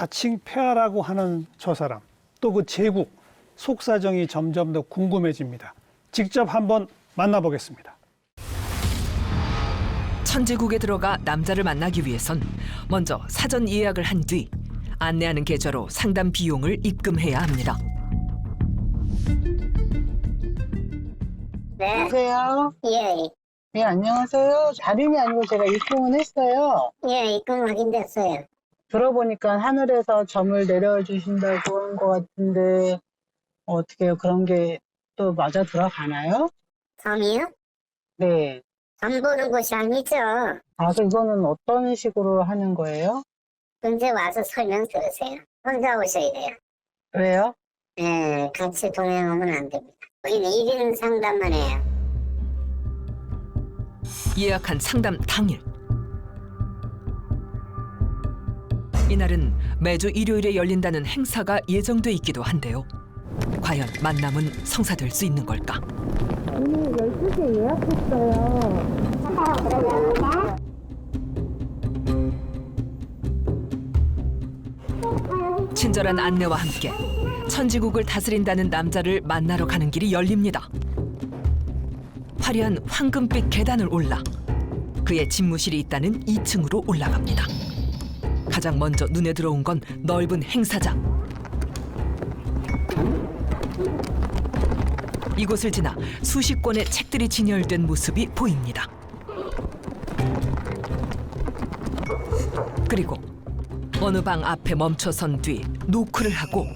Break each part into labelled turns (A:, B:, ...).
A: 자칭 폐하라고 하는 저 사람, 또 그 제국, 속사정이 점점 더 궁금해집니다. 직접 한번 만나보겠습니다.
B: 천지국에 들어가 남자를 만나기 위해선 먼저 사전 예약을 한 뒤 안내하는 계좌로 상담 비용을 입금해야 합니다.
C: 네,
D: 여보세요?
C: 예,
D: 네, 안녕하세요. 다름이 아니고 제가 입금은 했어요.
C: 예, 입금 확인됐어요.
D: 들어보니까 하늘에서 점을 내려주신다고 한 것 같은데 어떻게 그런 게 또 맞아 들어가나요?
C: 점이요?
D: 네.
C: 점 보는 곳이 아니죠.
D: 아, 그 이거는 어떤 식으로 하는 거예요?
C: 언제 와서 설명 들으세요. 혼자 오셔야 돼요.
D: 왜요?
C: 예, 같이 동행하면 안 됩니다. 우리는 1인 상담만 해요.
B: 예약한 상담 당일. 이날은 매주 일요일에 열린다는 행사가 예정돼 있기도 한데요. 과연 만남은 성사될 수 있는 걸까?
E: 오늘 12시에 예약했어요.
B: 친절한 안내와 함께 천지국을 다스린다는 남자를 만나러 가는 길이 열립니다. 화려한 황금빛 계단을 올라 그의 집무실이 있다는 2층으로 올라갑니다. 가장 먼저 눈에 들어온 건 넓은 행사장. 이곳을 지나 수십 권의 책들이 진열된 모습이 보입니다. 그리고 어느 방 앞에 멈춰선 뒤 노크를 하고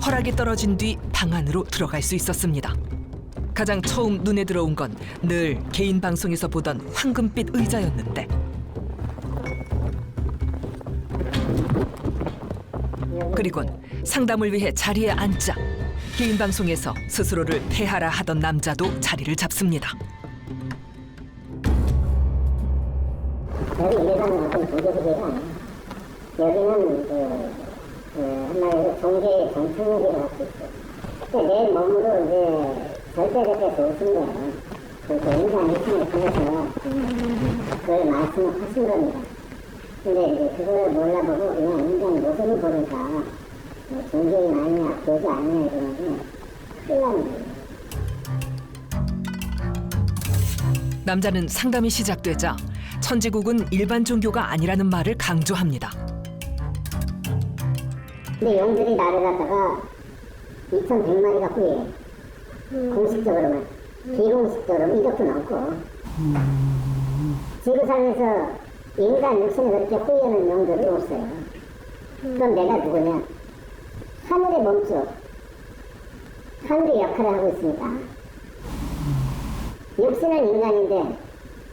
B: 허락이 떨어진 뒤 방 안으로 들어갈 수 있었습니다. 가장 처음 눈에 들어온 건 늘 개인 방송에서 보던 황금빛 의자였는데 그리곤 상담을 위해 자리에 앉자 개인 방송에서 스스로를 폐하라 하던 남자도 자리를 잡습니다.
C: 여기 일하는 어떤 종교기계가 아니에요. 여기는 한마디로 종교의 정통이라고 할 수 있어요. 내 몸으로 이제 절대적에서 오신 거예요. 그래서 인간 이상을 통해서 그걸 말씀을 하신 겁니다. 근데 이제 그걸 몰라보고 그냥 인간 모습을 보니까 종교인 아니냐, 교주 아니냐 이러는데 큰일 나는 거예요.
B: 남자는 상담이 시작되자 천지국은 일반 종교가 아니라는 말을 강조합니다.
C: 근데 용들이 나를 갖다가 2,100마리가 후예요. 공식적으로는. 비공식적으로는 이것도 넘고. 지구상에서 인간 육신을 그렇게 후회하는 용들은 없어요. 그럼 내가 누구냐? 하늘의 몸쪽. 하늘의 역할을 하고 있습니다. 육신은 인간인데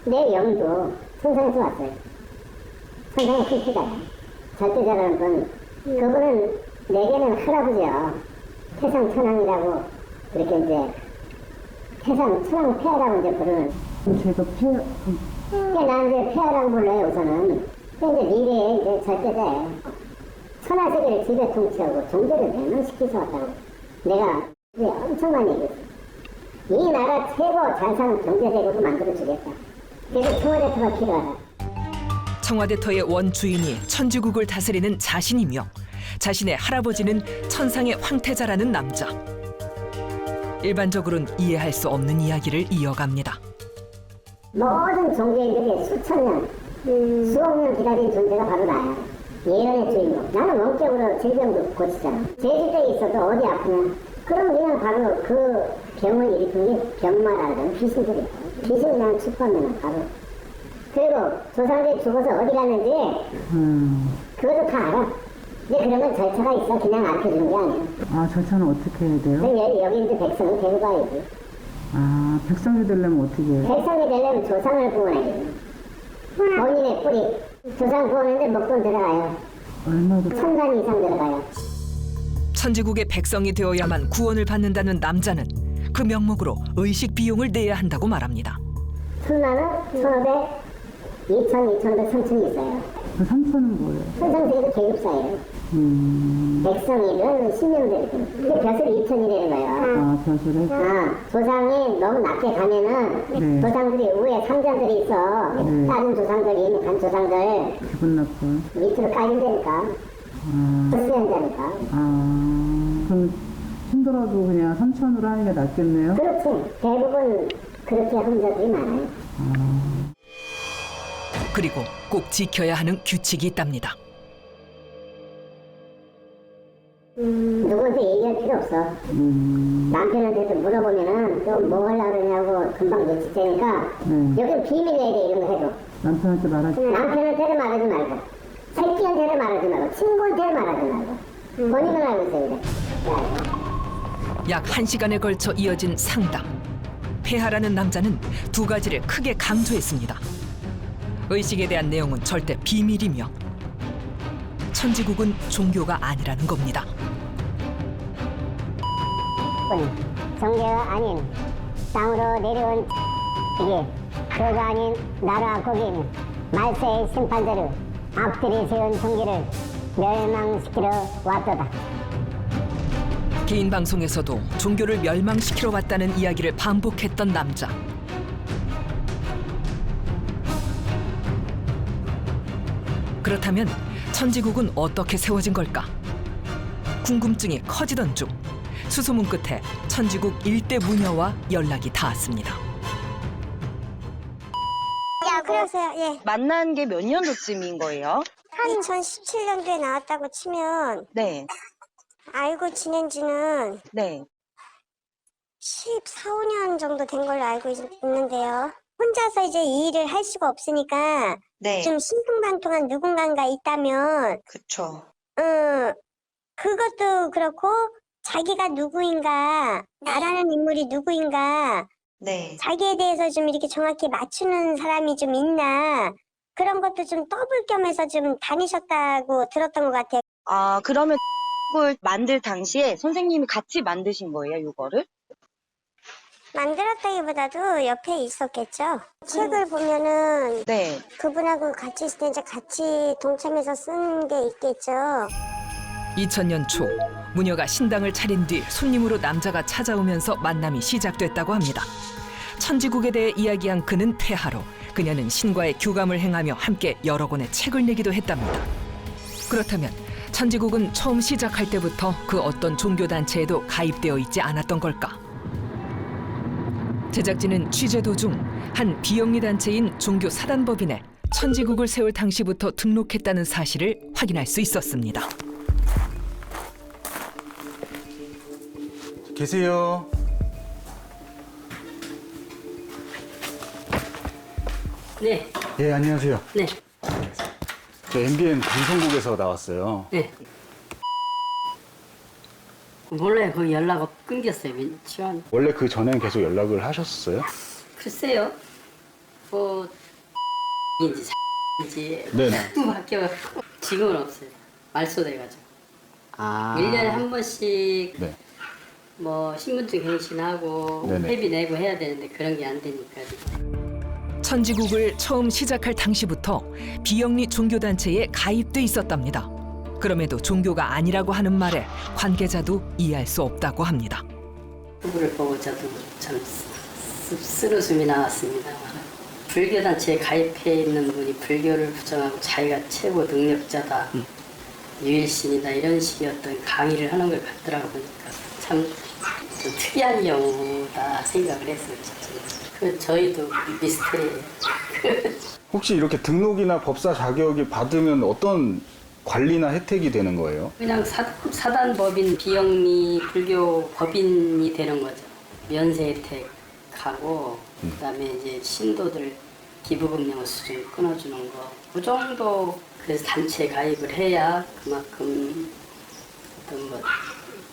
C: 내 영도 천상에서 왔어요. 천상의 크기다. 절대자라는 분, 그분은 내게는 할아버지야. 태상 천왕이라고 그렇게 이제 태상 천왕 폐하라고 이제 부르는.
D: 제가
C: 그러니까 나는 이제 폐하라고 불러요 우선은. 근데 이제 미래에 이제 절대자예요. 천하세계를 지배 통치하고 종교를 멸망시켜서 왔다고. 내가 그게 엄청 많이 얘기했어. 이 나라 최고 잘 사는 경제대국을 만들어주겠다. 그래서 청와대표가 필요하다.
B: 청와대터의 원주인이 천지국을 다스리는 자신이며 자신의 할아버지는 천상의 황태자라는 남자. 일반적으로는 이해할 수 없는 이야기를 이어갑니다.
C: 모든 종교인들이 수천 년, 수억 년 기다린 존재가 바로 나야. 예언의 주인공. 나는 원격으로 질병도 고치잖아. 제주도에 있어도 어디 아프면 그럼 그냥 바로 그 병을 일으킨 게 병마라는 귀신들이야. 귀신이 난 축구하면 바로. 그리고 조상들이 죽어서 어디 갔는지 그것도 다 알아. 근데 그러면 절차가 있어. 그냥 알려주는 게 아니야.
F: 아, 절차는 어떻게 해야 돼요?
C: 근데 여기 이제 백성이 되고 가야지.
F: 아, 백성이 되려면 어떻게 해요?
C: 백성이 되려면 조상을 구원해야지. 본인의 뿌리. 조상 구원하는데 목돈 들어가요.
F: 얼마도
C: 1,000단 이상 들어가요.
B: 천지국의 백성이 되어야만 구원을 받는다는 남자는 그 명목으로 의식 비용을 내야 한다고 말합니다.
C: 1,000만 원, 1,500, 2,000, 2,500, 3,000이 있어요.
F: 그 3천은 뭐예요?
C: 천상세계도 계급사예요. 백성이든 신령들이든. 근데 벼슬이 2,000이라는 거예요.
F: 아, 벼슬에?
C: 조상이 너무 낮게 가면은
F: 네.
C: 조상들이 위에 상자들이 있어.
F: 네.
C: 다른 조상들, 이미 간 조상들
F: 기분 나빠.
C: 밑으로 깔린다니까. 수행자니까.
F: 그럼 힘들어도 그냥 삼천으로 하는 게 낫겠네요?
C: 그렇지. 대부분 그렇게 환자들이 많아요.
B: 그리고 꼭 지켜야 하는 규칙이 있답니다.
C: 누구한테 얘기할 필요 없어. 남편한테도 물어보면은 또 뭐 하려고 그러냐고 금방 눈치채니까 여긴 비밀이야 돼 이런 거 해도.
F: 남편한테 말하지.
C: 남편한테는 말하지 말고 새끼한테는 말하지 말고 친구한테는 말하지 말고 본인은 알고 있어야 돼.
B: 약 1시간에 걸쳐 이어진 상담. 폐하라는 남자는 두 가지를 크게 강조했습니다. 의식에 대한 내용은 절대 비밀이며 천지국은 종교가 아니라는 겁니다.
C: 종교가 아닌 땅으로 내려온 이게 교가 아닌 나라 국인 말세의 심판자를 악들이 세운 종교를 멸망시키러 왔도다.
B: 개인 방송에서도 종교를 멸망시키러 왔다는 이야기를 반복했던 남자. 그렇다면 천지국은 어떻게 세워진 걸까? 궁금증이 커지던 중 수소문 끝에 천지국 일대 무녀와 연락이 닿았습니다.
G: 그러세요. 예.
H: 만난 게 몇 년도쯤인 거예요?
G: 한 2017년도에 나왔다고 치면
H: 네,
G: 알고 지낸 지는
H: 네.
G: 14, 15년 정도 된 걸로 알고 있는데요. 혼자서 이제 이 일을 할 수가 없으니까
H: 네,
G: 좀 신통방통한 누군가가 있다면
H: 그쵸.
G: 그것도 그렇고 자기가 누구인가, 나라는 인물이 누구인가,
H: 네.
G: 자기에 대해서 좀 이렇게 정확히 맞추는 사람이 좀 있나, 그런 것도 좀 떠볼 겸해서 좀 다니셨다고 들었던 것 같아요.
H: 아, 그러면 을 만들 당시에 선생님이 같이 만드신 거예요, 이거를?
G: 만들었다기보다도 옆에 있었겠죠. 책을 보면은
H: 네.
G: 그분하고 같이 있을 때 이제 같이 동참해서 쓴 게 있겠죠.
B: 2000년 초 무녀가 신당을 차린 뒤 손님으로 남자가 찾아오면서 만남이 시작됐다고 합니다. 천지국에 대해 이야기한 그는 폐하로 그녀는 신과의 교감을 행하며 함께 여러 권의 책을 내기도 했답니다. 그렇다면 천지국은 처음 시작할 때부터 그 어떤 종교단체에도 가입되어 있지 않았던 걸까? 제작진은 취재 도중 한 비영리 단체인 종교사단법인에 천지국을 세울 당시부터 등록했다는 사실을 확인할 수 있었습니다.
I: 계세요.
J: 네,
I: 예, 안녕하세요.
J: 네,
I: 저 MBN 방송국에서 나왔어요.
J: 네. 몰라요. 그 연락 끊겼어요. 지원.
I: 원래 그 전엔 계속 연락을 하셨어요?
J: 글쎄요. 뭐 인지 인지
I: 네네.
J: 바뀌어갖고 지금은 없어요. 말소돼가지고.
I: 아.
J: 1년에 한 번씩
I: 네.
J: 뭐 신분증 갱신하고
I: 네네.
J: 회비 내고 해야 되는데 그런 게 안 되니까.
B: 천지국을 처음 시작할 당시부터 비영리 종교단체에 가입돼 있었답니다. 그럼에도 종교가 아니라고 하는 말에 관계자도 이해할 수 없다고 합니다.
J: 그분을 보고 저도 참 쓰러움이 나왔습니다. 불교단체에 가입해 있는 분이 불교를 부정하고 자기가 최고 능력자다, 유일신이다 이런 식의 어떤 강의를 하는 걸 갖더라고 보니까 참 좀 특이한 경우다 생각을 했어요. 그 저희도 미스터리예요.
I: 혹시 이렇게 등록이나 법사 자격이 받으면 어떤 관리나 혜택이 되는 거예요?
J: 그냥 사단법인 비영리 불교 법인이 되는 거죠. 면세 혜택하고 그다음에 이제 신도들 기부금융 수준 끊어주는 거. 그 정도 그래서 단체에 가입을 해야 그만큼 어떤 뭐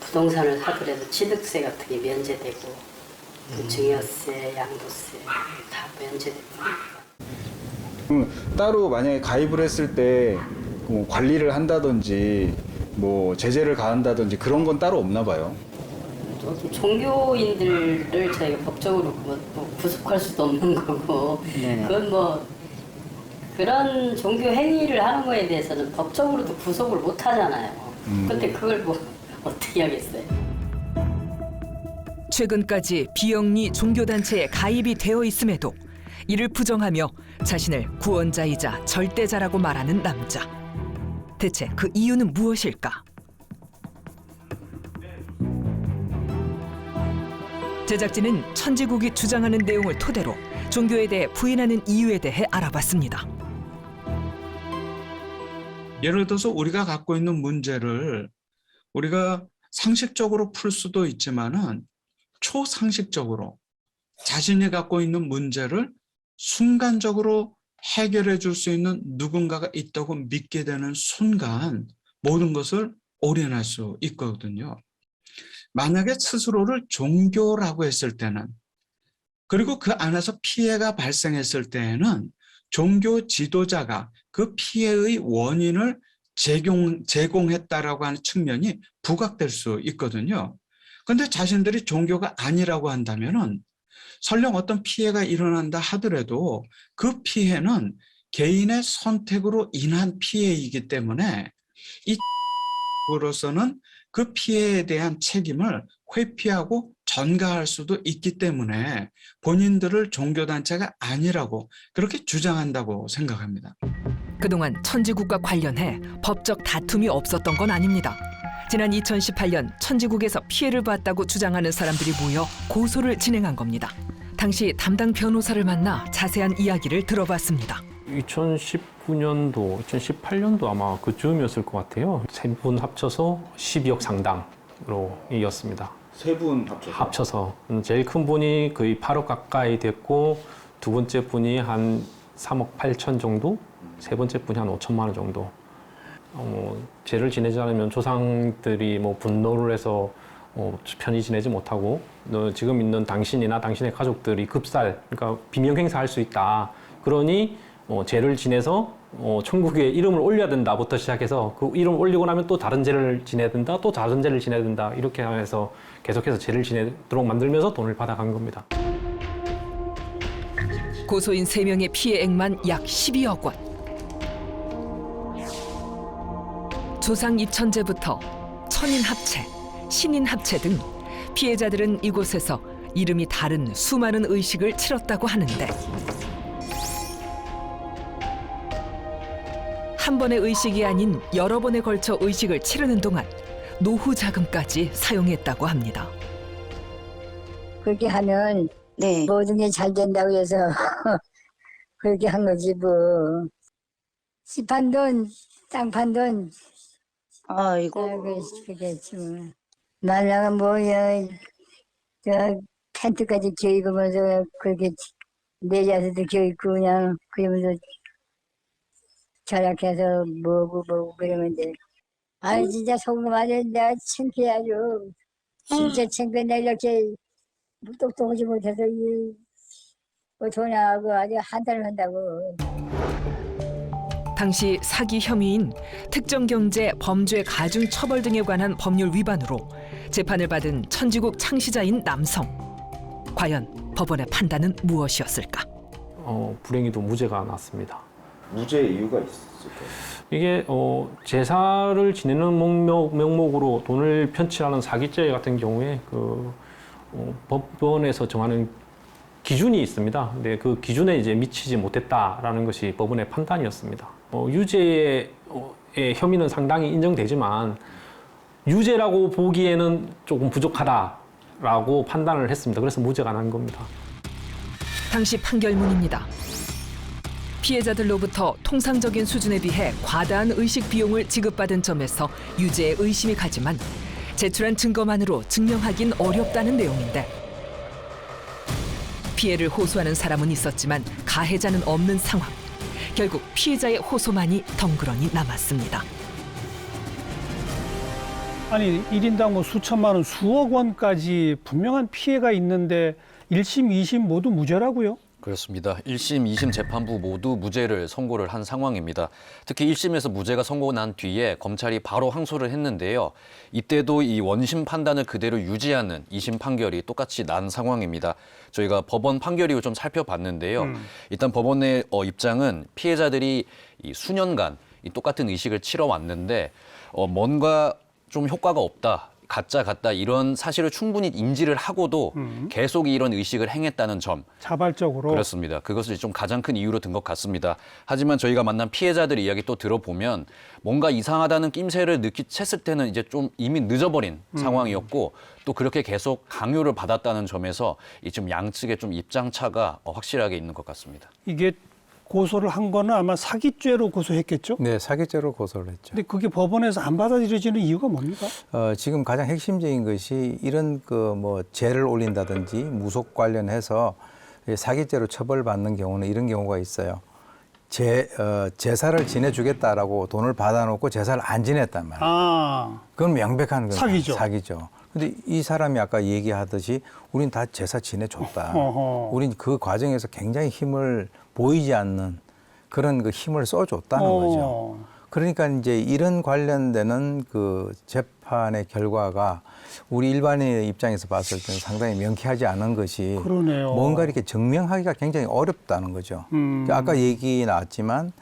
J: 부동산을 사더라도 취득세 같은 게 면제되고 또 증여세, 양도세 다 면제되고.
I: 따로 만약에 가입을 했을 때 뭐 관리를 한다든지 뭐 제재를 가한다든지 그런 건 따로 없나 봐요.
J: 종교인들을 저희가 법적으로 뭐 구속할 수도 없는 거고 그건 뭐 그런 종교 행위를 하는 거에 대해서는 법적으로도 구속을 못 하잖아요. 근데 그걸 뭐 어떻게 하겠어요?
B: 최근까지 비영리 종교단체에 가입이 되어 있음에도 이를 부정하며 자신을 구원자이자 절대자라고 말하는 남자. 대체 그 이유는 무엇일까? 제작진은 천지국이 주장하는 내용을 토대로 종교에 대해 부인하는 이유에 대해 알아봤습니다.
K: 예를 들어서 우리가 갖고 있는 문제를 우리가 상식적으로 풀 수도 있지만은 초상식적으로 자신이 갖고 있는 문제를 순간적으로 해결해 줄 수 있는 누군가가 있다고 믿게 되는 순간 모든 것을 올인할 수 있거든요. 만약에 스스로를 종교라고 했을 때는, 그리고 그 안에서 피해가 발생했을 때에는 종교 지도자가 그 피해의 원인을 제공했다라고 하는 측면이 부각될 수 있거든요. 그런데 자신들이 종교가 아니라고 한다면은 설령 어떤 피해가 일어난다 하더라도 그 피해는 개인의 선택으로 인한 피해이기 때문에 이 으로서는 그 피해에 대한 책임을 회피하고 전가할 수도 있기 때문에 본인들을 종교단체가 아니라고 그렇게 주장한다고 생각합니다.
B: 그동안 천지국과 관련해 법적 다툼이 없었던 건 아닙니다. 지난 2018년 천지국에서 피해를 봤다고 주장하는 사람들이 모여 고소를 진행한 겁니다. 당시 담당 변호사를 만나 자세한 이야기를 들어봤습니다.
L: 2019년도, 2018년도 아마 그쯤이었을 것 같아요. 세 분 합쳐서 12억 상당으로 이겼습니다.
I: 세 분 합쳐서?
L: 합쳐서. 제일 큰 분이 거의 8억 가까이 됐고, 두 번째 분이 한 3억 8천 정도, 세 번째 분이 한 5천만 원 정도. 죄를 지내지 않으면 조상들이 분노를 해서 편히 지내지 못하고, 지금 있는 당신이나 당신의 가족들이 급살, 그러니까 비명 행사할 수 있다. 그러니 죄를 지내서 천국에 이름을 올려야 된다부터 시작해서 그 이름을 올리고 나면 또 다른 죄를 지내야 된다, 또 다른 죄를 지내야 된다, 이렇게 하면서 계속해서 죄를 지내도록 만들면서 돈을 받아간 겁니다.
B: 고소인 3명의 피해액만 약 12억 원. 조상 입천제부터 천인 합체, 신인 합체 등 피해자들은 이곳에서 이름이 다른 수많은 의식을 치렀다고 하는데, 한 번의 의식이 아닌 여러 번에 걸쳐 의식을 치르는 동안 노후 자금까지 사용했다고 합니다.
C: 그렇게 하면
H: 네.
C: 모든 게 잘 된다고 해서 그렇게 한 거지 뭐. 집 판 돈, 땅 판 돈.
H: 아이고.
C: 그게 좀 말라가 뭐야, 저 텐트까지 껴입으면서 그렇게 내 자세도 껴입고 그냥 그러면서 절약해서 뭐고 그러면 돼. 아니 진짜 속으로 말해 내가 창피해 아주. 진짜 창피해. 내가 이렇게 똑똑하지 못해서 전화하고 아주 한달을 한다고.
B: 당시 사기 혐의인 특정경제 범죄 가중 처벌 등에 관한 법률 위반으로 재판을 받은 천지국 창시자인 남성. 과연 법원의 판단은 무엇이었을까?
L: 불행히도 무죄가 났습니다.
I: 무죄 이유가 있을까요?
L: 이게 제사를 지내는 명목으로 돈을 편취하는 사기죄 같은 경우에 법원에서 정하는 기준이 있습니다. 근데 그 기준에 이제 미치지 못했다라는 것이 법원의 판단이었습니다. 유죄의 혐의는 상당히 인정되지만 유죄라고 보기에는 조금 부족하다라고 판단을 했습니다. 그래서 무죄가 난 겁니다.
B: 당시 판결문입니다. 피해자들로부터 통상적인 수준에 비해 과다한 의식 비용을 지급받은 점에서 유죄의 의심이 가지만 제출한 증거만으로 증명하긴 어렵다는 내용인데, 피해를 호소하는 사람은 있었지만 가해자는 없는 상황. 결국 피해자의 호소만이 덩그러니 남았습니다.
A: 아니 1인당 수천만 원, 수억 원까지 분명한 피해가 있는데 1심, 2심 모두 무죄라고요?
M: 그렇습니다. 1심, 2심 재판부 모두 무죄를 선고를 한 상황입니다. 특히 1심에서 무죄가 선고난 뒤에 검찰이 바로 항소를 했는데요. 이때도 이 원심 판단을 그대로 유지하는 2심 판결이 똑같이 난 상황입니다. 저희가 법원 판결 이후 좀 살펴봤는데요. 일단 법원의 입장은 피해자들이 이 수년간 이 똑같은 의식을 치러왔는데 뭔가 좀 효과가 없다. 가짜 같다 이런 사실을 충분히 인지를 하고도 계속 이런 의식을 행했다는 점.
A: 자발적으로.
M: 그렇습니다. 그것을 좀 가장 큰 이유로 든 것 같습니다. 하지만 저희가 만난 피해자들 이야기 또 들어보면 뭔가 이상하다는 낌새를 느끼챘을 때는 이제 좀 이미 늦어버린 상황이었고 또 그렇게 계속 강요를 받았다는 점에서 이 좀 양측의 좀 입장차가 확실하게 있는 것 같습니다.
A: 이게 고소를 한 거는 아마 사기죄로 고소했겠죠?
N: 네, 사기죄로 고소를 했죠.
A: 근데 그게 법원에서 안 받아들여지는 이유가 뭡니까?
N: 지금 가장 핵심적인 것이 이런 죄를 올린다든지 무속 관련해서 사기죄로 처벌받는 경우는 이런 경우가 있어요. 제사를 지내주겠다라고 돈을 받아놓고 제사를 안 지냈단 말이에요.
A: 아,
N: 그건 명백한
A: 사기죠.
N: 사기죠. 근데 이 사람이 아까 얘기하듯이 우린 다 제사 지내줬다.
A: 어허.
N: 우린 그 과정에서 굉장히 힘을 보이지 않는 그런 그 힘을 써줬다는 거죠. 그러니까 이제 이런 관련되는 그 재판의 결과가 우리 일반인의 입장에서 봤을 때는 상당히 명쾌하지 않은 것이
A: 그러네요.
N: 뭔가 이렇게 증명하기가 굉장히 어렵다는 거죠. 아까 얘기 나왔지만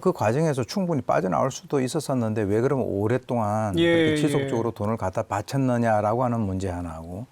N: 그 과정에서 충분히 빠져나올 수도 있었었는데 왜 그러면 오랫동안 그렇게 지속적으로 돈을 갖다 바쳤느냐라고 하는 문제 하나하고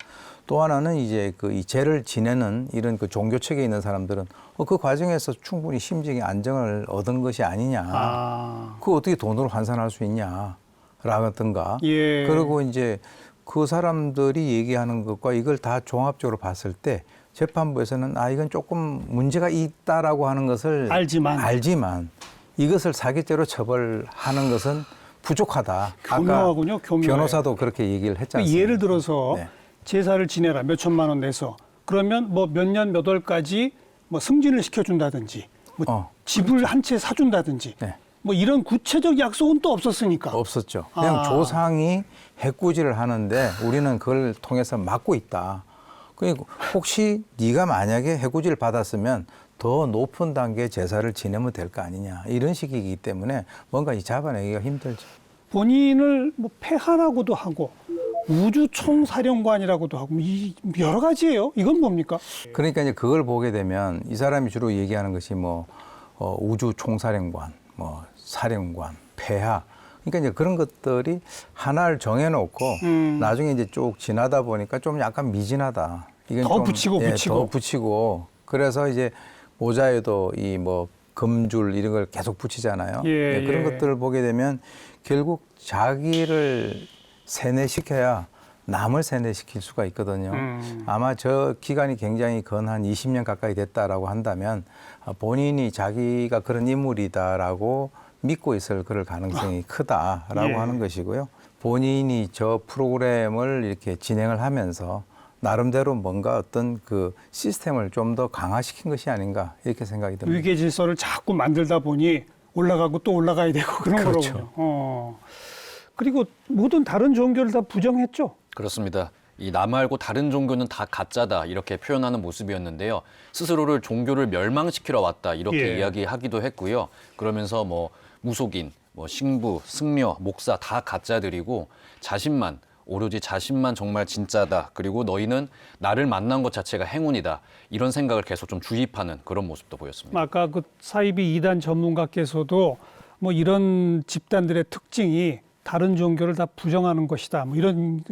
N: 또 하나는 이제 이 죄를 지내는 이런 그 종교책에 있는 사람들은 그 과정에서 충분히 심적인 안정을 얻은 것이 아니냐. 그거 어떻게 돈으로 환산할 수 있냐라든가. 그리고 이제 그 사람들이 얘기하는 것과 이걸 다 종합적으로 봤을 때 재판부에서는 이건 조금 문제가 있다라고 하는 것을 알지만 이것을 사기죄로 처벌하는 것은 부족하다.
A: 교묘하군요. 교묘해.
N: 변호사도 그렇게 얘기를 했지 않습니까?
A: 예를 들어서 제사를 지내라 몇 천만 원 내서 그러면 뭐 몇 년 몇 월까지 뭐 승진을 시켜준다든지 뭐 집을 한 채 사준다든지 뭐 이런 구체적 약속은 또 없었으니까.
N: 없었죠. 그냥 조상이 해꾸지를 하는데 우리는 그걸 통해서 막고 있다. 그러니까 혹시 네가 만약에 해꾸지를 받았으면 더 높은 단계의 제사를 지내면 될 거 아니냐. 이런 식이기 때문에 뭔가 잡아내기가 힘들죠.
A: 본인을 뭐 폐하라고도 하고 우주총사령관이라고도 하고 이 여러 가지예요. 이건 뭡니까?
N: 그러니까 이제 그걸 보게 되면 이 사람이 주로 얘기하는 것이 우주총사령관, 사령관, 폐하. 그러니까 이제 그런 것들이 하나를 정해놓고 나중에 이제 쭉 지나다 보니까 좀 약간 미진하다. 이건
A: 더
N: 좀,
A: 붙이고
N: 더 붙이고. 그래서 이제 모자에도 금줄 이런 걸 계속 붙이잖아요. 그런 것들을 보게 되면 결국 자기를 세뇌시켜야 남을 세뇌시킬 수가 있거든요. 아마 저 기간이 굉장히 한 20년 가까이 됐다라고 한다면 본인이 자기가 그런 인물이다라고 믿고 있을 그럴 가능성이 크다라고 하는 것이고요. 본인이 저 프로그램을 이렇게 진행을 하면서 나름대로 뭔가 어떤 그 시스템을 좀 더 강화시킨 것이 아닌가 이렇게 생각이 듭니다.
A: 위계 질서를 자꾸 만들다 보니 올라가고 또 올라가야 되고 그런 거로군요. 그리고 모든 다른 종교를 다 부정했죠.
M: 그렇습니다. 이 나 말고 다른 종교는 다 가짜다 이렇게 표현하는 모습이었는데요. 스스로를 종교를 멸망시키러 왔다 이렇게 이야기하기도 했고요. 그러면서 무속인, 신부, 승려, 목사 다 가짜들이고 오로지 자신만 정말 진짜다. 그리고 너희는 나를 만난 것 자체가 행운이다. 이런 생각을 계속 좀 주입하는 그런 모습도 보였습니다.
A: 아까 그 사이비 이단 전문가께서도 이런 집단들의 특징이 다른 종교를 다 부정하는 것이다. 이런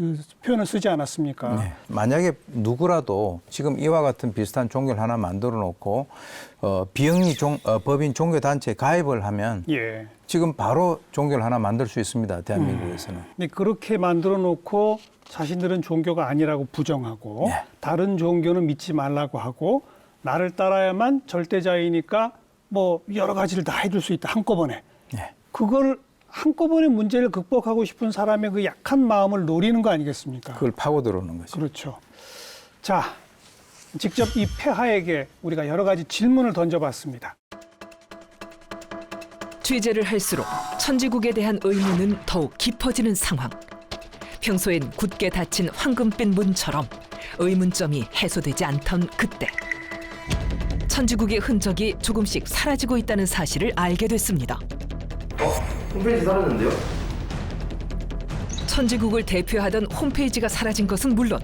A: 표현을 쓰지 않았습니까?
N: 네. 만약에 누구라도 지금 이와 같은 비슷한 종교를 하나 만들어 놓고 비영리 법인 종교단체에 가입을 하면 지금 바로 종교를 하나 만들 수 있습니다. 대한민국에서는.
A: 네, 그렇게 만들어 놓고 자신들은 종교가 아니라고 부정하고 다른 종교는 믿지 말라고 하고 나를 따라야만 절대자이니까 여러 가지를 다 해줄 수 있다. 한꺼번에. 그걸 한꺼번에 문제를 극복하고 싶은 사람의 그 약한 마음을 노리는 거 아니겠습니까?
N: 그걸 파고 들어오는 거죠.
A: 그렇죠. 자, 직접 이 폐하에게 우리가 여러 가지 질문을 던져봤습니다.
B: 취재를 할수록 천지국에 대한 의문은 더욱 깊어지는 상황. 평소엔 굳게 닫힌 황금빛 문처럼 의문점이 해소되지 않던 그때 천지국의 흔적이 조금씩 사라지고 있다는 사실을 알게 됐습니다.
O: 홈페이지 사라졌는데요?
B: 천지국을 대표하던 홈페이지가 사라진 것은 물론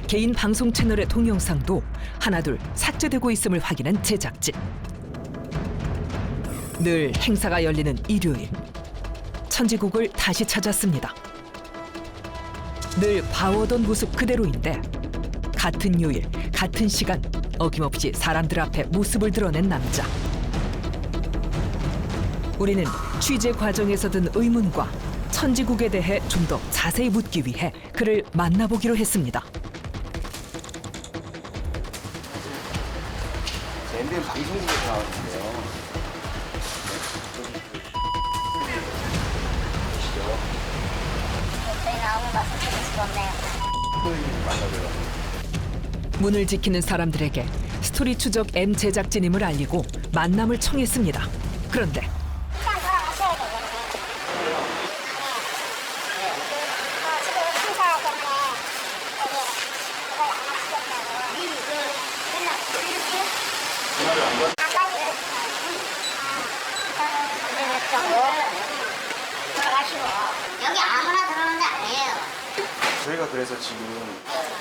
B: 개인 방송 채널의 동영상도 하나둘 삭제되고 있음을 확인한 제작진. 늘 행사가 열리는 일요일, 천지국을 다시 찾았습니다. 늘 봐오던 모습 그대로인데 같은 요일, 같은 시간 어김없이 사람들 앞에 모습을 드러낸 남자. 우리는 취재 과정에서 든 의문과 천지국에 대해 좀 더 자세히 묻기 위해 그를 만나보기로 했습니다.
I: MBN 방송국에서 나왔는데요.
C: 저희 나오는 말씀 드릴 수가 없네요.
B: 문을 지키는 사람들에게 스토리 추적 M 제작진임을 알리고 만남을 청했습니다. 그런데
C: 여기 아무나 들어오는 데 아니에요.
I: 저희가 그래서 지금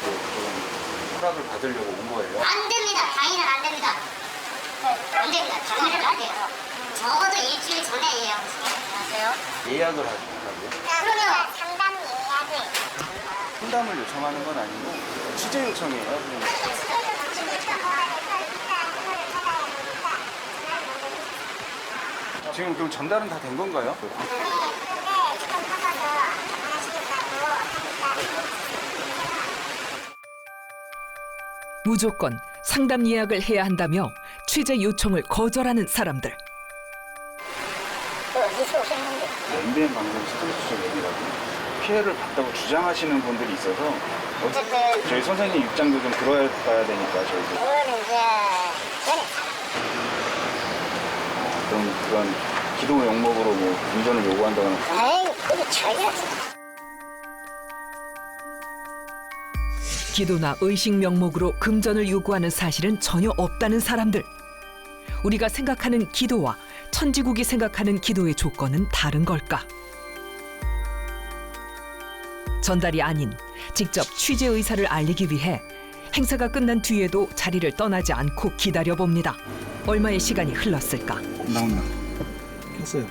I: 그런 허락을 받으려고 온 거예요.
C: 안 됩니다. 당연히 안 됩니다. 안 됩니다. 당연히 안 돼요. 적어도 일주일 전에 예약하세요.
I: 예약을 하신다고요?
C: 그러면 상담 예약을.
I: 상담을 요청하는 건 아니고 취재 요청이에요. 지금 그럼 전달은 다 된 건가요?
B: 무조건 상담 예약을 해야 한다며 취재 요청을 거절하는 사람들.
C: 어디서 오셨는데?
I: MBN 방송 스토리 추적 얘기라고 피해를 봤다고 주장하시는 분들이 있어서
C: 어쨌든
I: 저희 선생님 입장도 좀 들어봐야 되니까 저희도
C: 그거는 이제
I: 그럼 그런 기도 용목으로 뭐 운전을 요구한다거나
C: 에이 그게 저희가
B: 기도나 의식 명목으로 금전을 요구하는 사실은 전혀 없다는 사람들. 우리가 생각하는 기도와 천지국이 생각하는 기도의 조건은 다른 걸까? 전달이 아닌 직접 취재 의사를 알리기 위해 행사가 끝난 뒤에도 자리를 떠나지 않고 기다려봅니다. 얼마의 시간이 흘렀을까?
I: 나온다. 켰어요.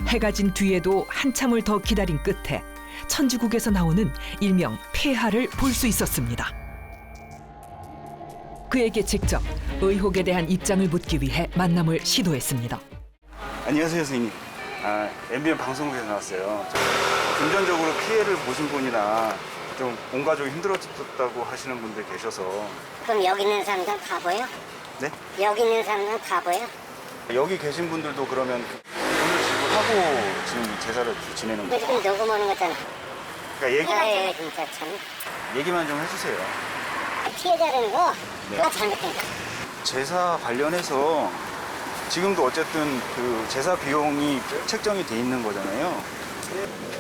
B: 해가 진 뒤에도 한참을 더 기다린 끝에 천지국에서 나오는 일명 폐하를 볼 수 있었습니다. 그에게 직접 의혹에 대한 입장을 묻기 위해 만남을 시도했습니다.
I: 안녕하세요, 선생님. MBN 방송국에서 나왔어요. 금전적으로 피해를 보신 분이나 좀 온 가족이 힘들어졌다고 하시는 분들 계셔서.
C: 그럼 여기 있는 사람들은 바보예요?
I: 네?
C: 여기 있는 사람들은 바보예요?
I: 여기 계신 분들도 그러면 돈을 지불하고 지금 제사를 지내는 거예요?
C: 지금 녹음하는 거잖아.
I: 그러니까
C: 에이, 진짜 참.
I: 얘기만 좀 해주세요.
C: 피해자라는 거
I: 네.
C: 누가 잘못된 거야?
I: 제사 관련해서 지금도 어쨌든 그 제사 비용이 책정이 돼 있는 거잖아요.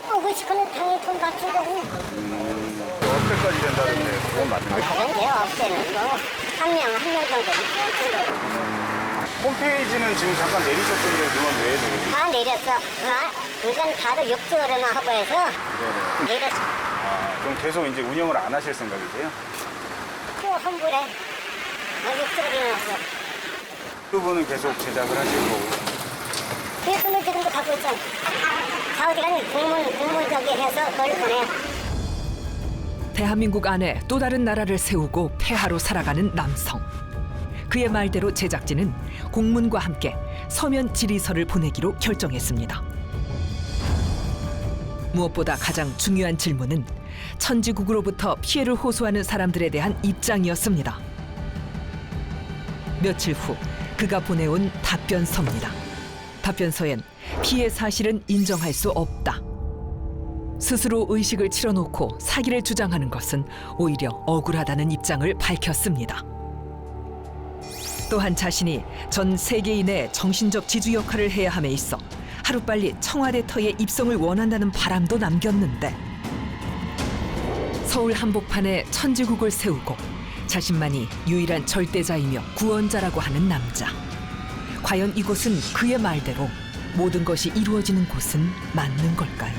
C: 그거는 당연히 돈 받는 거고.
I: 어때까지 된다는데 그건 맞는 거예요?
C: 다른데요, 없애는 거. 한 명 정도.
I: 홈페이지는 지금 잠깐 내리셨던데 그건 왜 내리셨어요?
C: 다 내렸어. 그건 다들 6개월이나 하고 해서 내렸어.
I: 그럼 계속 이제 운영을 안 하실 생각이세요?
C: 그 환불에 6개월이나 했어.
I: 그 부분은 계속 제작을 하실 거고.
C: 그래서 지금도 갖고 있잖아. 다 어디 가니 공무원 저기 해서 그걸 보내.
B: 대한민국 안에 또 다른 나라를 세우고 폐하로 살아가는 남성. 그의 말대로 제작진은 공문과 함께 서면 질의서를 보내기로 결정했습니다. 무엇보다 가장 중요한 질문은 천지국으로부터 피해를 호소하는 사람들에 대한 입장이었습니다. 며칠 후 그가 보내온 답변서입니다. 답변서엔 피해 사실은 인정할 수 없다. 스스로 의식을 치러놓고 사기를 주장하는 것은 오히려 억울하다는 입장을 밝혔습니다. 또한 자신이 전 세계인의 정신적 지주 역할을 해야 함에 있어 하루빨리 청와대 터에 입성을 원한다는 바람도 남겼는데 서울 한복판에 천지국을 세우고 자신만이 유일한 절대자이며 구원자라고 하는 남자. 과연 이곳은 그의 말대로 모든 것이 이루어지는 곳은 맞는 걸까요?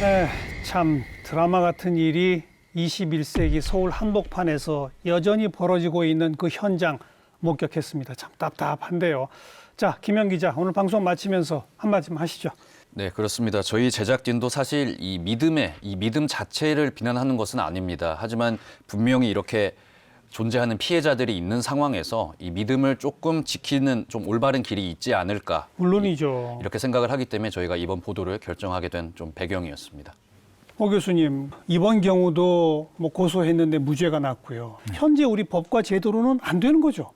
A: 네, 참 드라마 같은 일이 21세기 서울 한복판에서 여전히 벌어지고 있는 그 현장 목격했습니다. 참 답답한데요. 자, 김현 기자, 오늘 방송 마치면서 한마디만 하시죠.
M: 네, 그렇습니다. 저희 제작진도 사실 이 믿음 자체를 비난하는 것은 아닙니다. 하지만 분명히 이렇게 존재하는 피해자들이 있는 상황에서 이 믿음을 조금 지키는 좀 올바른 길이 있지 않을까.
A: 물론이죠.
M: 이렇게 생각을 하기 때문에 저희가 이번 보도를 결정하게 된 좀 배경이었습니다.
A: 오 교수님, 이번 경우도 뭐 고소했는데 무죄가 났고요. 현재 우리 법과 제도로는 안 되는 거죠?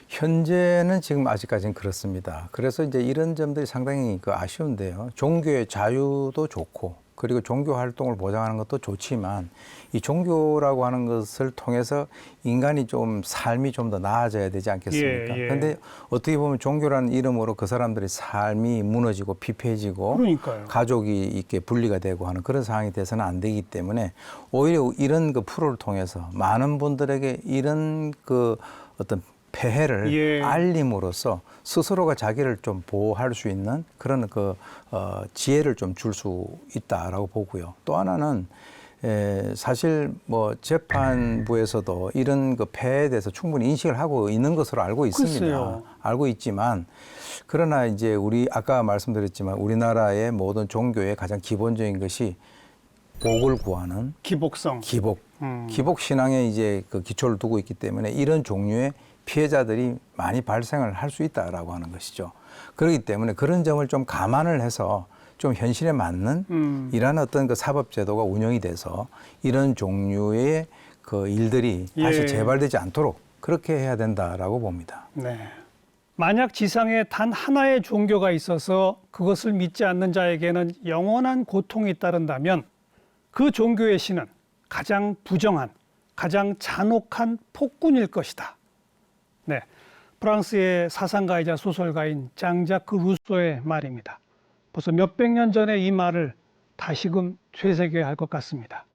N: 현재는 지금 아직까지는 그렇습니다. 그래서 이제 이런 점들이 상당히 아쉬운데요. 종교의 자유도 좋고, 그리고 종교 활동을 보장하는 것도 좋지만, 이 종교라고 하는 것을 통해서 인간이 좀 삶이 좀 더 나아져야 되지 않겠습니까? 그런데 어떻게 보면 종교라는 이름으로 그 사람들의 삶이 무너지고 피폐해지고,
A: 그러니까요.
N: 가족이 이렇게 분리가 되고 하는 그런 상황이 돼서는 안 되기 때문에 오히려 이런 프로를 통해서 많은 분들에게 이런 어떤 폐해를 알림으로써 스스로가 자기를 좀 보호할 수 있는 그런 지혜를 좀 줄 수 있다라고 보고요. 또 하나는 사실 뭐 재판부에서도 이런 폐해에 대해서 충분히 인식을 하고 있는 것으로 알고 있습니다.
A: 글쎄요.
N: 알고 있지만 그러나 이제 우리 아까 말씀드렸지만 우리나라의 모든 종교의 가장 기본적인 것이 복을 구하는
A: 기복성.
N: 기복 신앙에 이제 기초를 두고 있기 때문에 이런 종류의 피해자들이 많이 발생을 할 수 있다라고 하는 것이죠. 그렇기 때문에 그런 점을 좀 감안을 해서 좀 현실에 맞는 이러한 어떤 사법 제도가 운영이 돼서 이런 종류의 일들이 다시 재발되지 않도록 그렇게 해야 된다라고 봅니다.
A: 네. 만약 지상에 단 하나의 종교가 있어서 그것을 믿지 않는 자에게는 영원한 고통이 따른다면 그 종교의 신은 가장 부정한, 가장 잔혹한 폭군일 것이다. 네, 프랑스의 사상가이자 소설가인 장자크 루소의 말입니다. 벌써 몇백 년 전에 이 말을 다시금 되새겨야 할 것 같습니다.